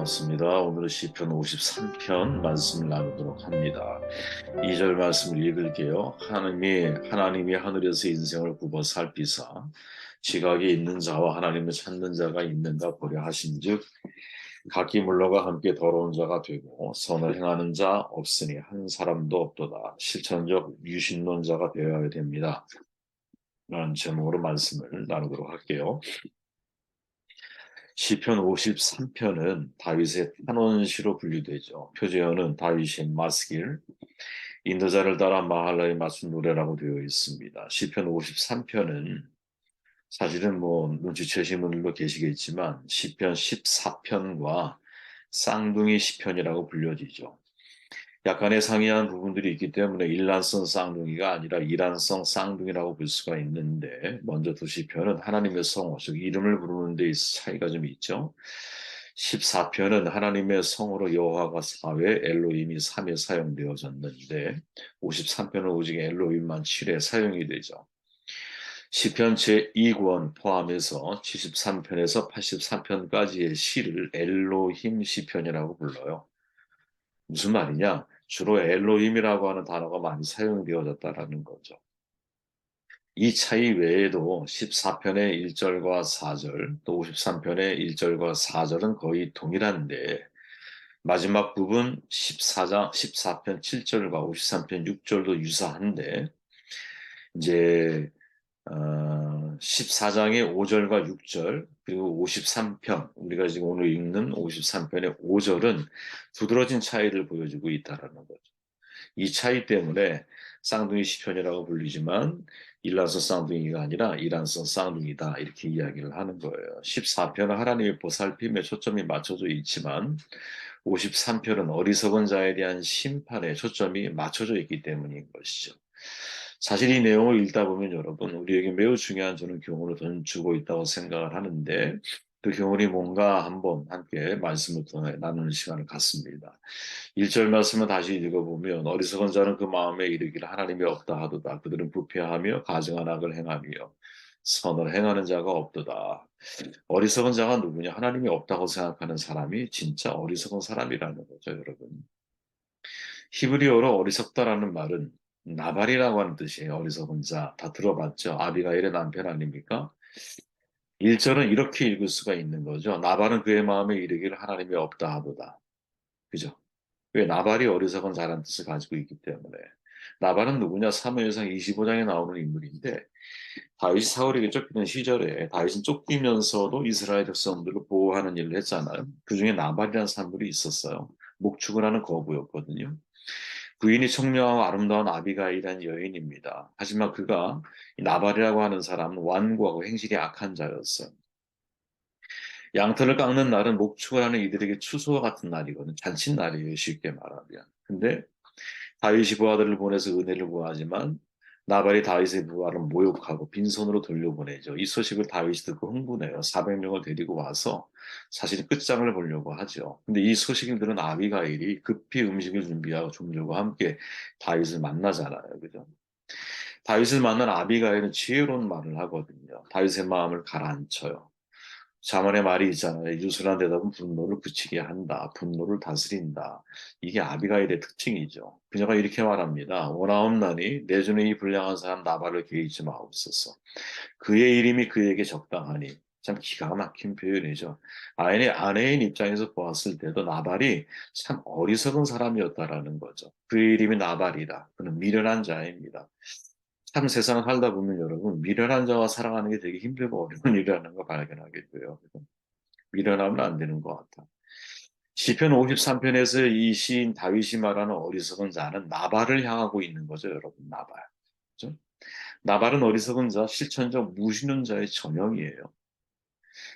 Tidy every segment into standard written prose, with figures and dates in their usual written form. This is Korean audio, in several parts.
반갑습니다. 오늘은 시편 53편 말씀을 나누도록 합니다. 2절 말씀을 읽을게요. 하나님이 하늘에서 인생을 굽어 살피사 지각이 있는 자와 하나님을 찾는 자가 있는가 보려 하신즉 각기 물러가 함께 더러운 자가 되고 선을 행하는 자 없으니 한 사람도 없도다. 실천적 유신론자가 되어야 됩니다. 라는 제목으로 말씀을 나누도록 할게요. 시편 53편은 다윗의 탄원시로 분류되죠. 표제어는 다윗의 마스길, 인도자를 따라 마할라에 맞춘 노래라고 되어 있습니다. 시편 53편은 사실은 눈치채신 분들도 계시겠지만 시편 14편과 쌍둥이 시편이라고 불려지죠. 약간의 상이한 부분들이 있기 때문에 일란성 쌍둥이가 아니라 이란성 쌍둥이라고 볼 수가 있는데 먼저 두 시편은 하나님의 성호, 즉 이름을 부르는 데 있어 차이가 좀 있죠. 14편은 하나님의 성호로 여호와가 4회, 엘로힘이 3회 사용되어졌는데 53편은 오직 엘로힘만 7회 사용이 되죠. 시편 제2권 포함해서 73편에서 83편까지의 시를 엘로힘 시편이라고 불러요. 무슨 말이냐? 주로 엘로힘이라고 하는 단어가 많이 사용되어졌다라는 거죠. 이 차이 외에도 14편의 1절과 4절, 또 53편의 1절과 4절은 거의 동일한데, 마지막 부분 14편 7절과 53편 6절도 유사한데, 이제 14장의 5절과 6절, 그리고 53편, 우리가 지금 오늘 읽는 53편의 5절은 두드러진 차이를 보여주고 있다는 거죠. 이 차이 때문에 쌍둥이 시편이라고 불리지만 일란성 쌍둥이가 아니라 이란성 쌍둥이다 이렇게 이야기를 하는 거예요. 14편은 하나님의 보살핌에 초점이 맞춰져 있지만 53편은 어리석은 자에 대한 심판에 초점이 맞춰져 있기 때문인 것이죠. 사실 이 내용을 읽다 보면 여러분 우리에게 매우 중요한 저는 교훈을 던지고 있다고 생각을 하는데 그 교훈이 뭔가 한번 함께 말씀을 통해 나누는 시간을 갖습니다. 1절 말씀을 다시 읽어보면 어리석은 자는 그 마음에 이르기를 하나님이 없다 하도다. 그들은 부패하며 가증한 악을 행하며 선을 행하는 자가 없도다. 어리석은 자가 누구냐? 하나님이 없다고 생각하는 사람이 진짜 어리석은 사람이라는 거죠, 여러분. 히브리어로 어리석다라는 말은 나발이라고 하는 뜻이에요. 어리석은 자. 다 들어봤죠? 아비가일의 남편 아닙니까? 1절은 이렇게 읽을 수가 있는 거죠. 나발은 그의 마음에 이르기를 하나님이 없다 하도다. 그죠? 왜 나발이 어리석은 자라는 뜻을 가지고 있기 때문에. 나발은 누구냐? 사무엘상 25장에 나오는 인물인데 다윗이 사울에게 쫓기는 시절에 다윗은 쫓기면서도 이스라엘 백성들을 보호하는 일을 했잖아요. 그중에 나발이라는 사람들이 있었어요. 목축을 하는 거부였거든요. 부인이 청명하고 아름다운 아비가일이라는 여인입니다. 하지만 그가 이 나발이라고 하는 사람은 완고하고 행실이 악한 자였어요. 양털을 깎는 날은 목축을 하는 이들에게 추수와 같은 날이거든. 잔칫날이에요, 쉽게 말하면. 근데 다윗이 부하들을 보내서 은혜를 구하지만 나발이 다윗의 부하를 모욕하고 빈손으로 돌려보내죠. 이 소식을 다윗이 듣고 흥분해요. 400명을 데리고 와서 사실 끝장을 보려고 하죠. 근데 이 소식을 들은 아비가일이 급히 음식을 준비하고 종류와 함께 다윗을 만나잖아요. 그죠? 다윗을 만난 아비가일은 지혜로운 말을 하거든요. 다윗의 마음을 가라앉혀요. 자문의 말이 있잖아요. 유순한 대답은 분노를 그치게 한다. 분노를 다스린다. 이게 아비가일의 특징이죠. 그녀가 이렇게 말합니다. 원하옵나니 내주는 이 불량한 사람 나발을 개의치 마옵소서. 그의 이름이 그에게 적당하니. 참 기가 막힌 표현이죠. 아내인 입장에서 보았을 때도 나발이 참 어리석은 사람이었다라는 거죠. 그의 이름이 나발이다. 그는 미련한 자입니다. 참 세상을 살다 보면 여러분 미련한 자와 살아가는 게 되게 힘들고 어려운 일이라는 걸 발견하게 돼요. 미련하면 안 되는 것 같아. 시편 53편에서 이 시인 다윗이 말하는 어리석은 자는 나발을 향하고 있는 거죠, 여러분. 나발. 그죠? 나발은 어리석은 자, 실천적 무신论자의 전형이에요.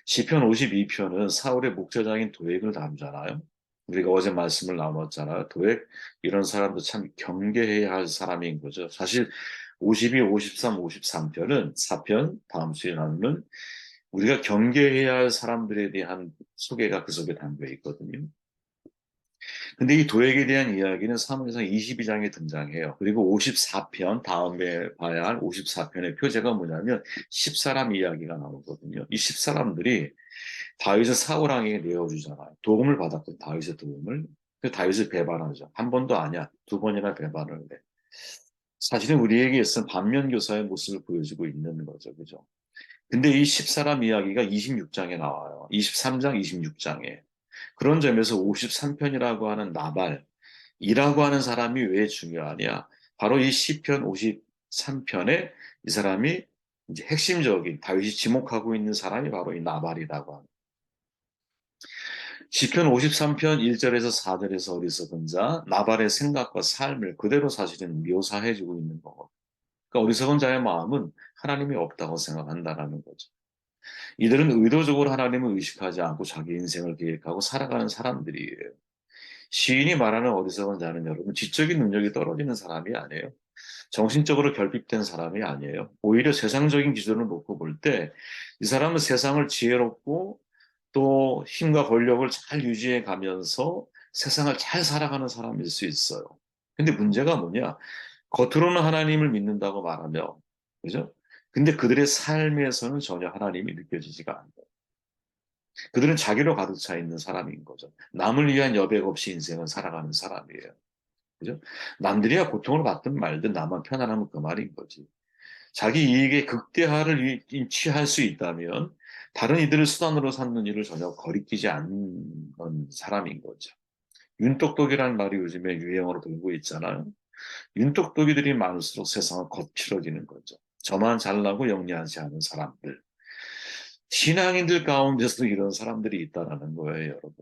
시편 52편은 사울의 목자장인 도액을 다루잖아요. 우리가 어제 말씀을 나눴잖아요. 도액 이런 사람도 참 경계해야 할 사람인 거죠. 사실 52, 53, 53편은 4편 다음 주에 나누는 우리가 경계해야 할 사람들에 대한 소개가 그 속에 담겨 있거든요. 근데 이 도액에 대한 이야기는 사무엘상 22장에 등장해요. 그리고 54편, 다음에 봐야 할 54편의 표제가 뭐냐면 10사람 이야기가 나오거든요. 이 10사람들이 다윗은 사울 왕에게 내어주잖아요. 도움을 받았거든, 다윗의 도움을. 그 다윗을 배반하죠. 한 번도 아니야. 두 번이나 배반을 해. 사실은 우리에게 있어서 반면교사의 모습을 보여주고 있는 거죠. 그죠? 근데 이 10사람 이야기가 26장에 나와요. 23장, 26장에. 그런 점에서 53편이라고 하는 나발이라고 하는 사람이 왜 중요하냐? 바로 이 시편 53편에 이 사람이 이제 핵심적인 다윗이 지목하고 있는 사람이 바로 이 나발이라고 합니다. 시편 53편 1절에서 4절에서 어리석은 자, 나발의 생각과 삶을 그대로 사실은 묘사해주고 있는 거거든요. 그러니까 어리석은 자의 마음은 하나님이 없다고 생각한다라는 거죠. 이들은 의도적으로 하나님을 의식하지 않고 자기 인생을 계획하고 살아가는 사람들이에요. 시인이 말하는 어리석은 자는 여러분, 지적인 능력이 떨어지는 사람이 아니에요. 정신적으로 결핍된 사람이 아니에요. 오히려 세상적인 기준을 놓고 볼 때 이 사람은 세상을 지혜롭고 또 힘과 권력을 잘 유지해 가면서 세상을 잘 살아가는 사람일 수 있어요. 근데 문제가 뭐냐? 겉으로는 하나님을 믿는다고 말하며, 그죠? 근데 그들의 삶에서는 전혀 하나님이 느껴지지가 않아요. 그들은 자기로 가득 차 있는 사람인 거죠. 남을 위한 여백 없이 인생을 살아가는 사람이에요. 그죠? 남들이야 고통을 받든 말든 나만 편안하면 그 말인 거지. 자기 이익의 극대화를 취할 수 있다면 다른 이들을 수단으로 삼는 일을 전혀 거리끼지 않는 사람인 거죠. 윤똑똑이라는 말이 요즘에 유행어로 돌고 있잖아요. 윤똑똑이들이 많을수록 세상은 거칠어지는 거죠. 저만 잘나고 영리하지 않은 사람들. 신앙인들 가운데서도 이런 사람들이 있다라는 거예요, 여러분.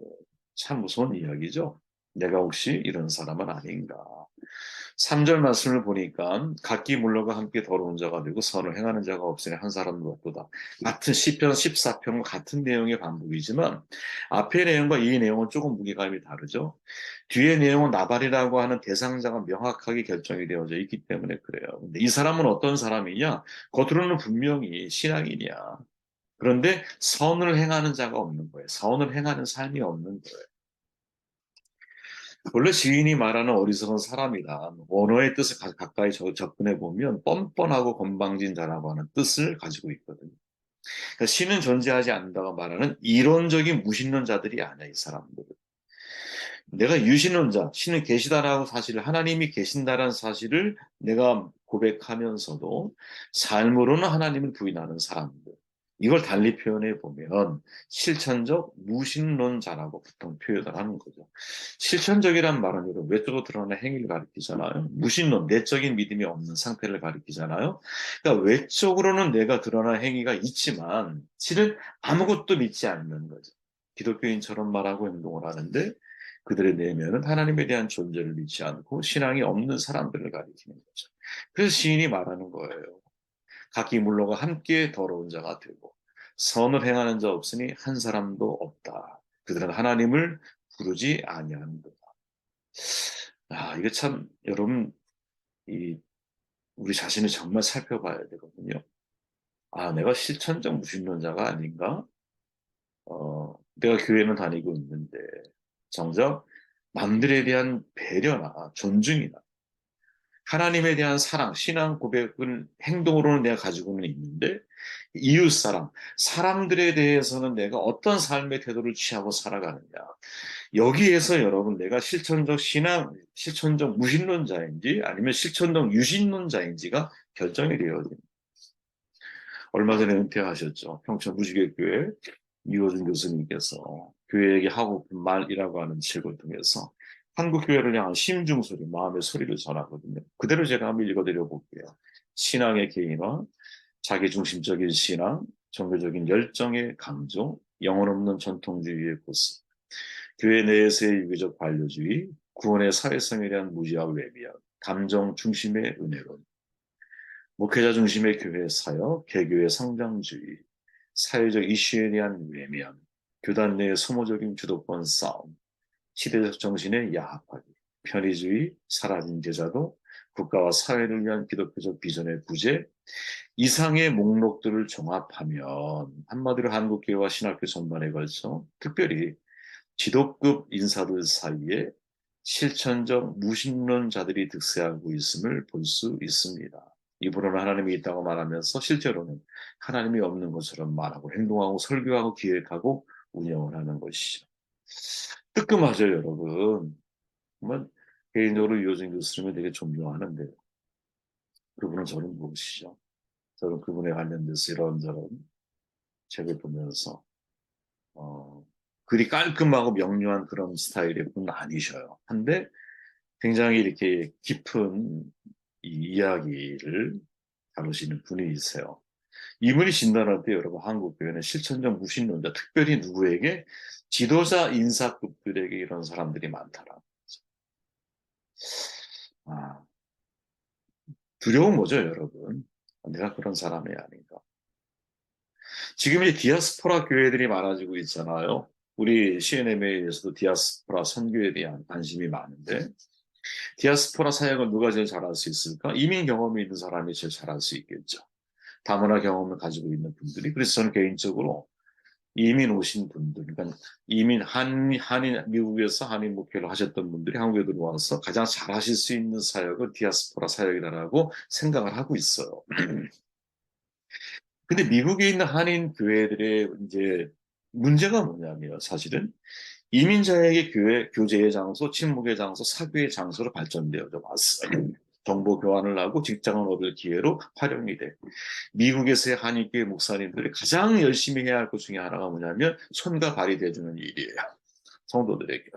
참 무서운 이야기죠. 내가 혹시 이런 사람은 아닌가. 3절 말씀을 보니까 각기 물러가 함께 더러운 자가 되고 선을 행하는 자가 없으니 한 사람도 없도다. 같은 시편 14편과 같은 내용의 반복이지만 앞의 내용과 이 내용은 조금 무게감이 다르죠. 뒤의 내용은 나발이라고 하는 대상자가 명확하게 결정이 되어져 있기 때문에 그래요. 근데 이 사람은 어떤 사람이냐? 겉으로는 분명히 신앙이냐. 그런데 선을 행하는 자가 없는 거예요. 선을 행하는 삶이 없는 거예요. 원래 시인이 말하는 어리석은 사람이란 원어의 뜻을 가까이 접근해 보면 뻔뻔하고 건방진 자라고 하는 뜻을 가지고 있거든요. 그러니까 신은 존재하지 않는다고 말하는 이론적인 무신론자들이 아니야, 이 사람들은. 내가 유신론자, 신은 계시다라고 사실을, 하나님이 계신다라는 사실을 내가 고백하면서도 삶으로는 하나님을 부인하는 사람들. 이걸 달리 표현해 보면 실천적 무신론자라고 보통 표현을 하는 거죠. 실천적이란 말은 여러분 외적으로 드러나는 행위를 가리키잖아요. 무신론, 내적인 믿음이 없는 상태를 가리키잖아요. 그러니까 외적으로는 내가 드러나는 행위가 있지만 실은 아무것도 믿지 않는 거죠. 기독교인처럼 말하고 행동을 하는데 그들의 내면은 하나님에 대한 존재를 믿지 않고 신앙이 없는 사람들을 가리키는 거죠. 그래서 시인이 말하는 거예요. 각기 물러가 함께 더러운 자가 되고 선을 행하는 자 없으니 한 사람도 없다. 그들은 하나님을 부르지 아니하는도다. 아, 이게 참 여러분 이 우리 자신을 정말 살펴봐야 되거든요. 아, 내가 실천적 무신론자가 아닌가? 내가 교회는 다니고 있는데 정작 남들에 대한 배려나 존중이나 하나님에 대한 사랑, 신앙 고백을 행동으로는 내가 가지고는 있는데 이웃 사람, 사람들에 대해서는 내가 어떤 삶의 태도를 취하고 살아가느냐. 여기에서 여러분 내가 실천적 신앙, 실천적 무신론자인지 아니면 실천적 유신론자인지가 결정이 되어집니다. 얼마 전에 은퇴하셨죠. 평촌 무지개교회 이호준 교수님께서 교회에게 하고픈 말이라고 하는 책을 통해서 한국 교회를 향한 심중소리, 마음의 소리를 전하거든요. 그대로 제가 한번 읽어드려 볼게요. 신앙의 개인화, 자기중심적인 신앙, 종교적인 열정의 강조, 영혼 없는 전통주의의 고수, 교회 내에서의 유교적 관료주의, 구원의 사회성에 대한 무지와 외면, 감정 중심의 은혜론, 목회자 중심의 교회 사역, 개교의 성장주의, 사회적 이슈에 대한 외면, 교단 내의 소모적인 주도권 싸움, 시대적 정신의 야합하기, 편의주의, 사라진 제자도, 국가와 사회를 위한 기독교적 비전의 부재, 이상의 목록들을 종합하면 한마디로 한국교회와 신학교 전반에 걸쳐 특별히 지도급 인사들 사이에 실천적 무신론자들이 득세하고 있음을 볼 수 있습니다. 입으로는 하나님이 있다고 말하면서 실제로는 하나님이 없는 것처럼 말하고 행동하고 설교하고 기획하고 운영을 하는 것이죠. 뜨끔하죠, 여러분. 정말 개인적으로 유호진 교수님을 되게 존경하는데 그분은 저는 무엇이죠? 저는 그분에 관련돼서 이런저런 책을 보면서 그리 깔끔하고 명료한 그런 스타일의 분은 아니셔요. 한데 굉장히 이렇게 깊은 이 이야기를 다루시는 분이세요. 이분이 진단할 때 여러분 한국 교회는 실천적 무신론자, 특별히 누구에게 지도자 인사급들에게 이런 사람들이 많다라. 아, 두려운 거죠, 여러분. 내가 그런 사람이 아닌가. 지금 이제 디아스포라 교회들이 많아지고 있잖아요. 우리 CNMA에서도 디아스포라 선교에 대한 관심이 많은데 디아스포라 사역을 누가 제일 잘할 수 있을까? 이민 경험이 있는 사람이 제일 잘할 수 있겠죠. 다문화 경험을 가지고 있는 분들이. 그래서 저는 개인적으로 이민 오신 분들, 그러니까 한인, 미국에서 한인 목회를 하셨던 분들이 한국에 들어와서 가장 잘하실 수 있는 사역은 디아스포라 사역이라고 생각을 하고 있어요. 근데 미국에 있는 한인 교회들의 이제 문제가 뭐냐면 사실은 이민자에게 교제의 장소, 친목의 장소, 사교의 장소로 발전되어져 왔어요. 정보 교환을 하고 직장을 얻을 기회로 활용이 돼. 미국에서의 한인교회 목사님들이 가장 열심히 해야 할 것 중에 하나가 뭐냐면 손과 발이 돼주는 일이에요. 성도들에게.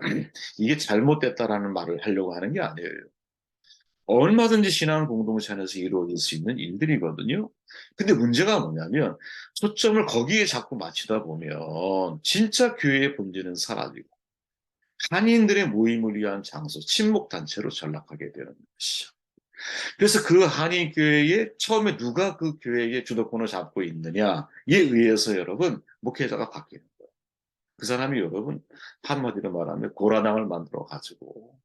이게 잘못됐다라는 말을 하려고 하는 게 아니에요. 얼마든지 신앙 공동체 안에서 이루어질 수 있는 일들이거든요. 근데 문제가 뭐냐면 초점을 거기에 자꾸 맞추다 보면 진짜 교회의 본질은 사라지고 한인들의 모임을 위한 장소, 친목단체로 전락하게 되는 것이죠. 그래서 그 한인교회에 처음에 누가 그 교회의 주도권을 잡고 있느냐에 의해서 여러분 목회자가 바뀌는 거예요. 그 사람이 여러분 한마디로 말하면 고라당을 만들어 가지고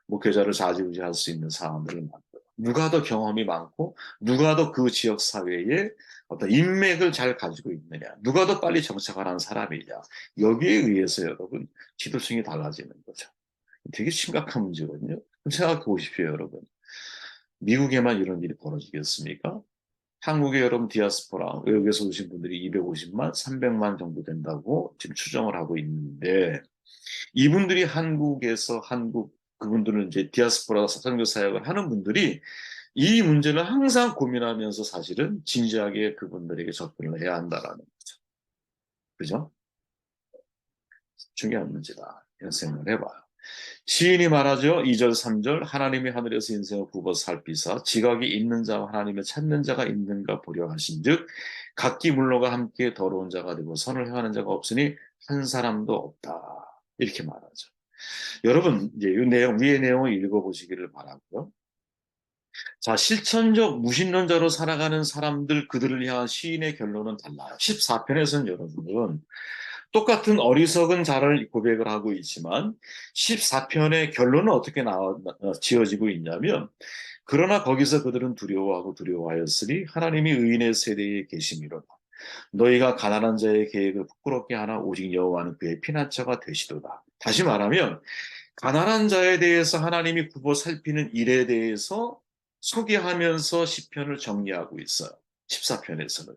목회자를 좌지우지할 수 있는 사람들을 만들어. 누가 더 경험이 많고 누가 더 그 지역 사회에 어떤 인맥을 잘 가지고 있느냐, 누가 더 빨리 정착을 한 사람이냐, 여기에 의해서 여러분 지도층이 달라지는 거죠. 되게 심각한 문제거든요. 그럼 생각해 보십시오, 여러분. 미국에만 이런 일이 벌어지겠습니까? 한국의 여러분 디아스포라, 외국에서 오신 분들이 250만, 300만 정도 된다고 지금 추정을 하고 있는데, 이분들이 그분들은 이제 디아스포라 선교 사역을 하는 분들이 이 문제를 항상 고민하면서 사실은 진지하게 그분들에게 접근을 해야 한다라는 거죠. 그죠? 중요한 문제다. 이런 생각을 해봐요. 시인이 말하죠. 2절, 3절. 하나님이 하늘에서 인생을 굽어 살피사 지각이 있는 자와 하나님을 찾는 자가 있는가 보려 하신즉 각기 물러가 함께 더러운 자가 되고 선을 행하는 자가 없으니 한 사람도 없다. 이렇게 말하죠. 여러분 이제 이 내용 위의 내용을 읽어보시기를 바라고요. 자, 실천적 무신론자로 살아가는 사람들 그들을 향한 시인의 결론은 달라요. 14편에서는 여러분은 똑같은 어리석은 자를 고백을 하고 있지만 14편의 결론은 어떻게 지어지고 있냐면 그러나 거기서 그들은 두려워하고 두려워하였으니 하나님이 의인의 세대에 계심이로다. 너희가 가난한 자의 계획을 부끄럽게 하나 오직 여호와는 그의 피난처가 되시도다. 다시 말하면 가난한 자에 대해서 하나님이 굽어 살피는 일에 대해서 소개하면서 시편을 정리하고 있어요. 14편에서는.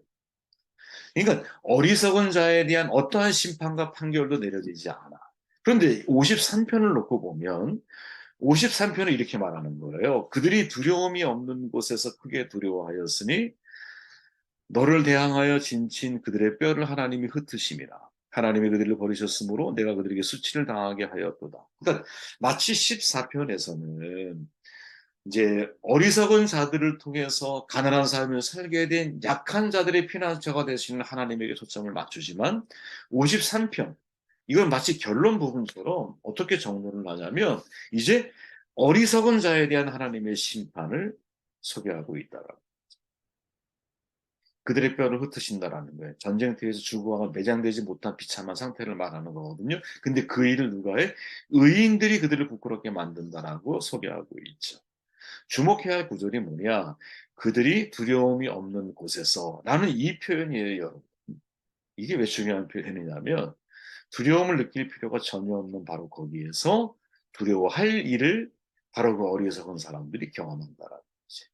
그러니까 어리석은 자에 대한 어떠한 심판과 판결도 내려지지 않아. 그런데 53편을 놓고 보면 53편은 이렇게 말하는 거예요. 그들이 두려움이 없는 곳에서 크게 두려워하였으니 너를 대항하여 진친 그들의 뼈를 하나님이 흩으심이라. 하나님이 그들을 버리셨으므로 내가 그들에게 수치를 당하게 하였도다. 그러니까 마치 14편에서는 이제 어리석은 자들을 통해서 가난한 삶을 살게 된 약한 자들의 피난처가 되시는 하나님에게 초점을 맞추지만 53편 이건 마치 결론 부분처럼 어떻게 정리를 하냐면 이제 어리석은 자에 대한 하나님의 심판을 소개하고 있다라고. 그들의 뼈를 흩으신다라는 거예요. 전쟁터에서 죽어가고 매장되지 못한 비참한 상태를 말하는 거거든요. 근데 그 일을 누가 해? 의인들이 그들을 부끄럽게 만든다라고 소개하고 있죠. 주목해야 할 구절이 뭐냐? 그들이 두려움이 없는 곳에서 라는 이 표현이에요, 여러분. 이게 왜 중요한 표현이냐면 두려움을 느낄 필요가 전혀 없는 바로 거기에서 두려워할 일을 바로 그 어리석은 사람들이 경험한다라는 거지.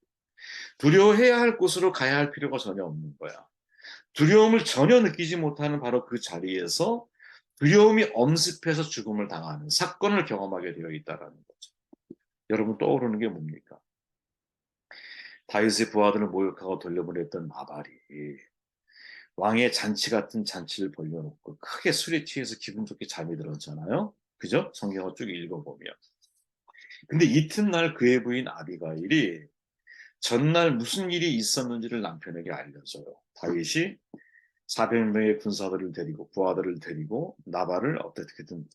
두려워해야 할 곳으로 가야 할 필요가 전혀 없는 거야. 두려움을 전혀 느끼지 못하는 바로 그 자리에서 두려움이 엄습해서 죽음을 당하는 사건을 경험하게 되어 있다는 거죠. 여러분 떠오르는 게 뭡니까? 다윗의 부하들을 모욕하고 돌려보냈던 나발이 왕의 잔치 같은 잔치를 벌려놓고 크게 술에 취해서 기분 좋게 잠이 들었잖아요. 그죠? 성경을 쭉 읽어보면. 근데 이튿날 그의 부인 아비가일이 전날 무슨 일이 있었는지를 남편에게 알려줘요. 다윗이 400명의 군사들을 데리고 부하들을 데리고 나발을 어떻게든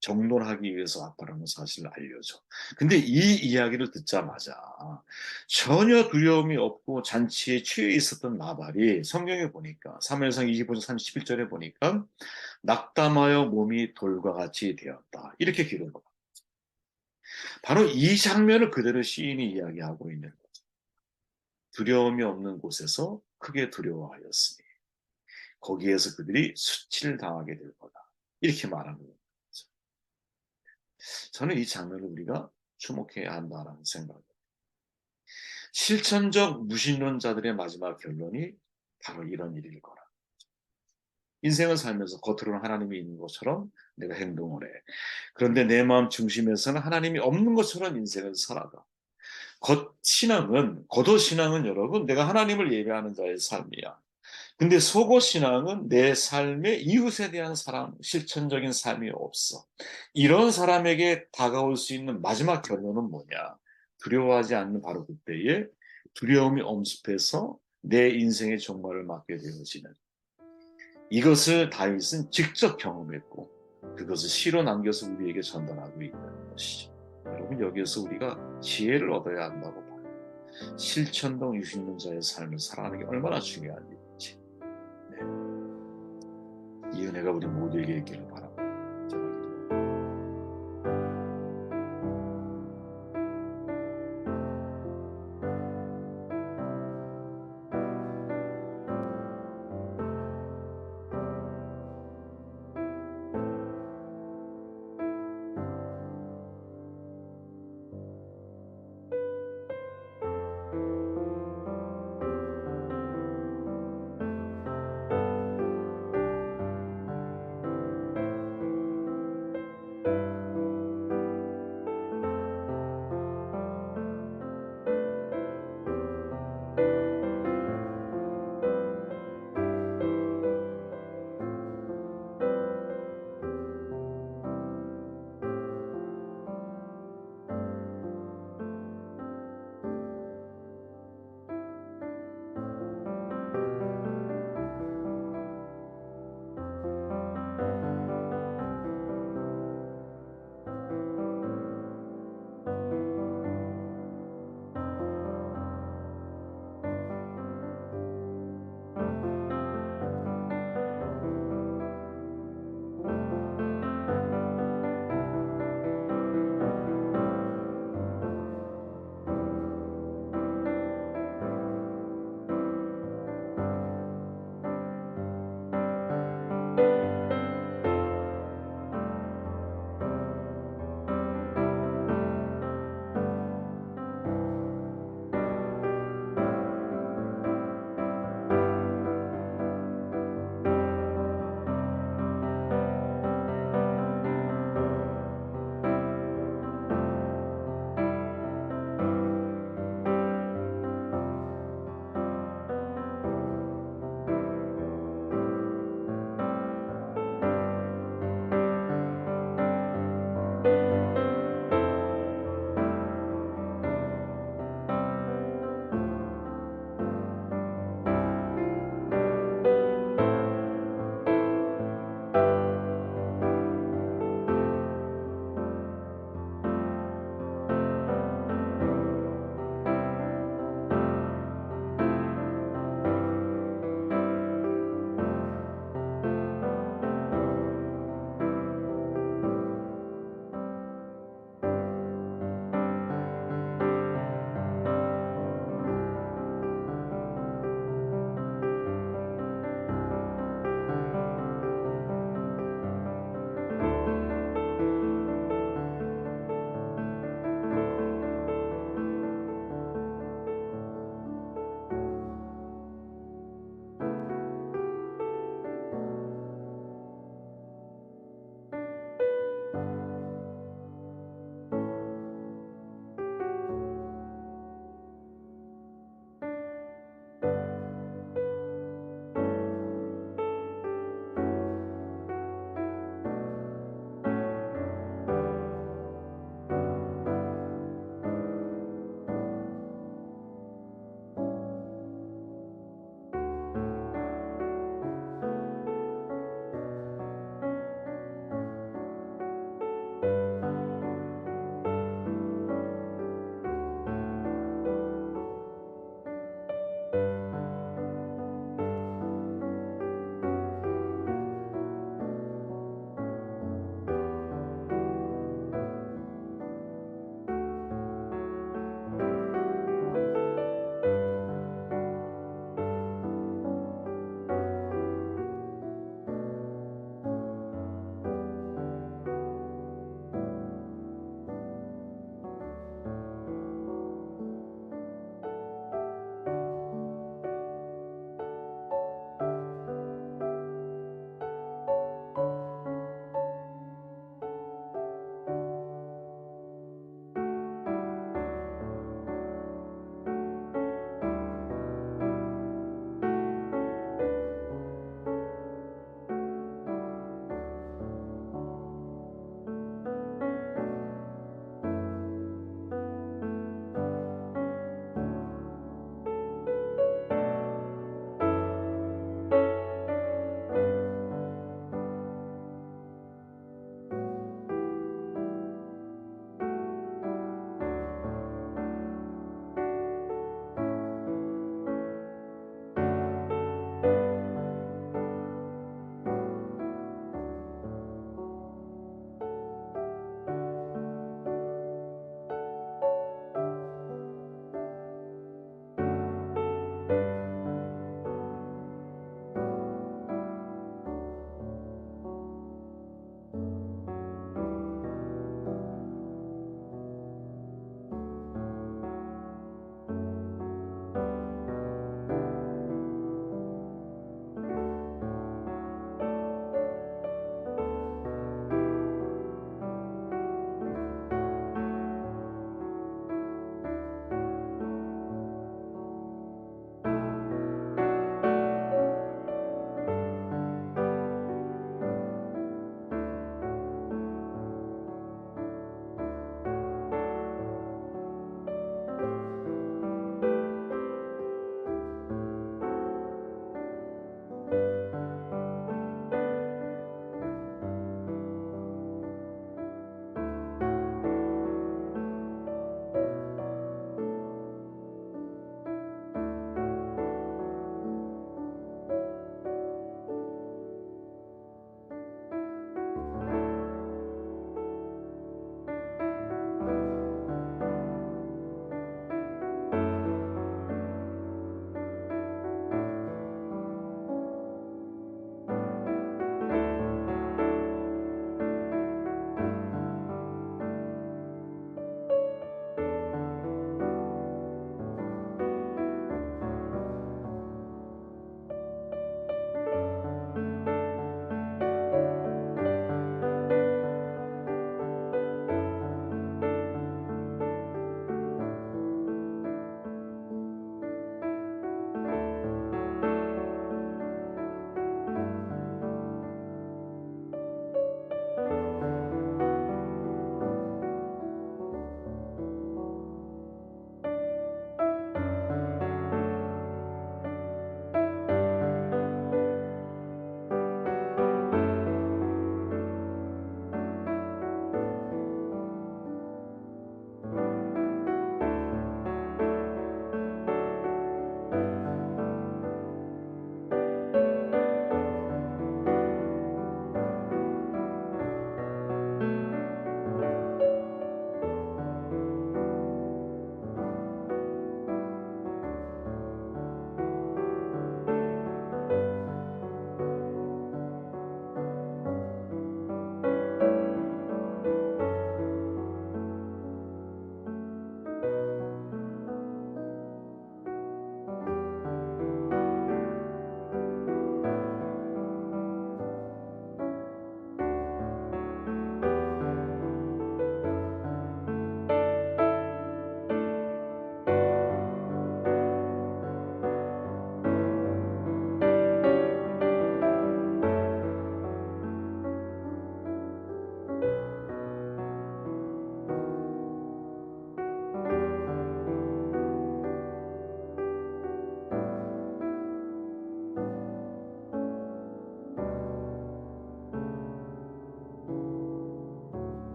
정돈하기 위해서 왔다라는 사실을 알려줘. 근데 이 이야기를 듣자마자 전혀 두려움이 없고 잔치에 취해 있었던 나발이 성경에 보니까 사무엘상 25장 31절에 보니까 낙담하여 몸이 돌과 같이 되었다. 이렇게 기록합니다. 바로 이 장면을 그대로 시인이 이야기하고 있는 거예요. 두려움이 없는 곳에서 크게 두려워하였으니 거기에서 그들이 수치를 당하게 될 거다. 이렇게 말하는 거죠. 저는 이 장면을 우리가 주목해야 한다는 생각입니다. 실천적 무신론자들의 마지막 결론이 바로 이런 일일 거라. 인생을 살면서 겉으로는 하나님이 있는 것처럼 내가 행동을 해. 그런데 내 마음 중심에서는 하나님이 없는 것처럼 인생을 살아가. 겉신앙은 여러분, 내가 하나님을 예배하는 자의 삶이야. 근데 속옷 신앙은 내 삶의 이웃에 대한 사랑, 실천적인 삶이 없어. 이런 사람에게 다가올 수 있는 마지막 결론은 뭐냐? 두려워하지 않는 바로 그때에 두려움이 엄습해서 내 인생의 종말을 맞게 되어지는 이것을 다윗은 직접 경험했고 그것을 시로 남겨서 우리에게 전달하고 있는 것이죠. 여러분 여기에서 우리가 지혜를 얻어야 한다고 봐요. 실천동 유신론자의 삶을 살아가는 게 얼마나 중요한 일인지. 네. 이 은혜가 우리 모두에게 있기를 바랍니다.